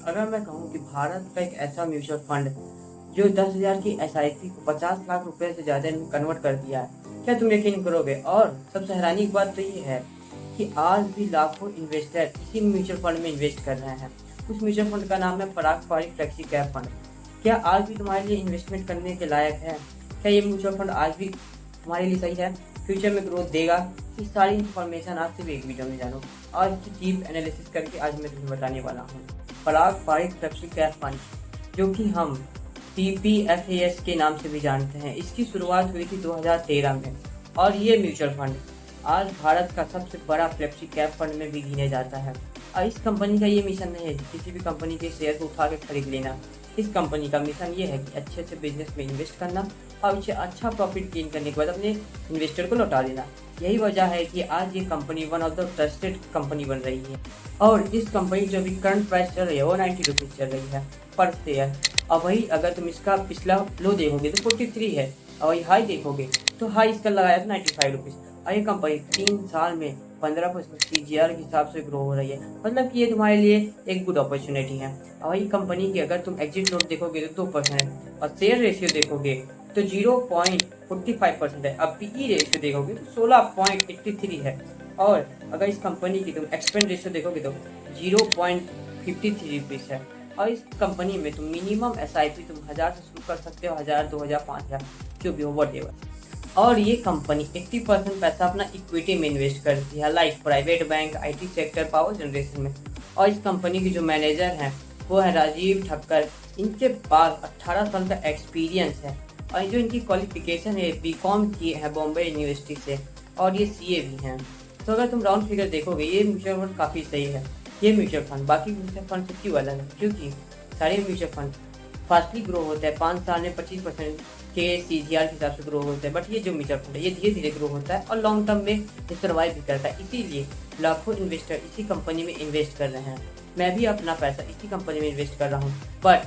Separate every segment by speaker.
Speaker 1: अगर मैं कहूँ कि भारत का एक ऐसा म्यूचुअल फंड जो 10,000 की एसआईपी को 50 लाख रुपए से ज़्यादा में कन्वर्ट कर दिया है, क्या तुम यकीन करोगे? और सबसे हैरानी की बात तो ये है कि आज भी लाखों इन्वेस्टर इसी म्यूचुअल फंड में इन्वेस्ट कर रहे हैं। उस म्यूचुअल फंड का नाम है पराग पारिक फ्लेक्सी कैप फंड। क्या आज भी तुम्हारे लिए इन्वेस्टमेंट करने के लायक है? क्या ये म्यूचुअल फंड आज भी तुम्हारे लिए सही है? फ्यूचर में ग्रोथ देगा? ये सारी इन्फॉर्मेशन आज सिर्फ एक वीडियो में जानो और इसकी डीप एनालिसिस करके आज मैं तुम्हें बताने वाला हूँ। पराग पारिक फ्लेक्सी कैप फंड, जो कि हम PPFAS के नाम से भी जानते हैं, इसकी शुरुआत हुई थी 2013 में और ये म्यूचुअल फंड आज भारत का सबसे बड़ा फ्लेक्सी कैप फंड में भी गिने जाता है। और इस कंपनी का ये मिशन नहीं है कि किसी भी कंपनी के शेयर को उठा के खरीद लेना। इस कंपनी का मिशन ये है कि अच्छे अच्छे बिजनेस में इन्वेस्ट करना और उसे अच्छा प्रॉफिट गेन करने के बाद अपने इन्वेस्टर को लौटा देना। यही वजह है कि आज ये company one of the trusted company बन रही है। और इस कंपनी जो भी करंट प्राइस चल रही है वो 90 रुपीज़ चल रही है पर शेयर। और वही अगर तुम इसका पिछला लो देखोगे तो 43 है और वही हाई देखोगे तो हाई इसका लगाया था 95 रुपीज़। और ये कंपनी 3 साल में 15% CAGR के हिसाब से ग्रो हो रही है। मतलब कि ये तुम्हारे लिए एक गुड अपॉर्चुनिटी है। और वही कंपनी की अगर तुम एग्जिट लोड देखोगे तो 2% है और शेयर रेशियो देखोगे तो 0.45% है। अब PE रेशियो देखोगे तो 16.83 है। और अगर इस कंपनी की तुम एक्सपेंस रेशियो देखोगे तो 0.53 रुपीज़ है। और इस कंपनी में तुम मिनिमम SIP तुम 1000 से शुरू कर सकते हो, 1000, 2000, 5000 जो भी हो वटेवर। और ये कंपनी 80% पैसा अपना इक्विटी में इन्वेस्ट करती है, like private bank, IT sector, power generation में। और इस कंपनी के जो मैनेजर हैं वो है राजीव ठक्कर। इनके पास 18 साल का एक्सपीरियंस है और जो इनकी क्वालिफिकेशन है BCom की है बॉम्बे यूनिवर्सिटी से और ये CA भी हैं। तो अगर तुम राउंड फिगर देखोगे ये म्यूचुअल फंड काफ़ी सही है। ये म्यूचुअल फंड बाकी म्यूचुअल फंड से क्यों अलग है? क्योंकि सारे म्यूचुअल फंड फास्टली ग्रो होता है, 5 साल में 25% के CAGR के हिसाब से ग्रो होता है। बट ये जो म्यूचुअल फंड है ये धीरे धीरे ग्रो होता है और लॉन्ग टर्म में ये सर्वाइव भी करता है। इसीलिए लाखों इन्वेस्टर इसी कंपनी में इन्वेस्ट कर रहे हैं। मैं भी अपना पैसा इसी कंपनी में इन्वेस्ट कर रहा हूँ। बट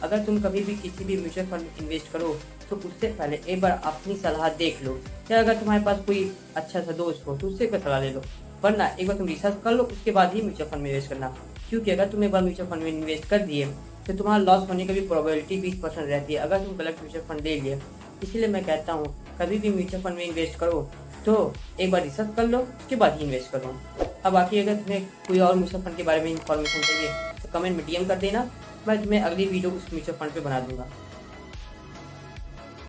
Speaker 1: अगर तुम कभी भी किसी भी म्यूचुअल फंड में इन्वेस्ट करो तो उससे पहले एक बार अपनी सलाह देख लो। या अगर तुम्हारे पास कोई अच्छा सा दोस्त हो तो उससे कोई सलाह ले लो, वरना एक बार तुम रिसर्च कर लो उसके बाद ही म्यूचुअल फंड में इन्वेस्ट करना। क्योंकि अगर तुम एक बार म्यूचुअल फंड में इन्वेस्ट कर दिए तो तुम्हारा लॉस होने की भी प्रोबेबिलिटी 20% रहती है अगर तुम गलत म्यूचुअल फंड ले लिए। इसलिए मैं कहता हूँ कभी भी म्यूचुअल फंड में इन्वेस्ट करो तो एक बार रिसर्च कर लो उसके बाद ही इन्वेस्ट करो। अब बाकी अगर तुम्हें कोई और म्यूचुअल फंड के बारे में इंफॉर्मेशन चाहिए तो कमेंट में DM कर देना, मैं तुम्हें अगली वीडियो उस म्यूचुअल फंड पे बना दूंगा।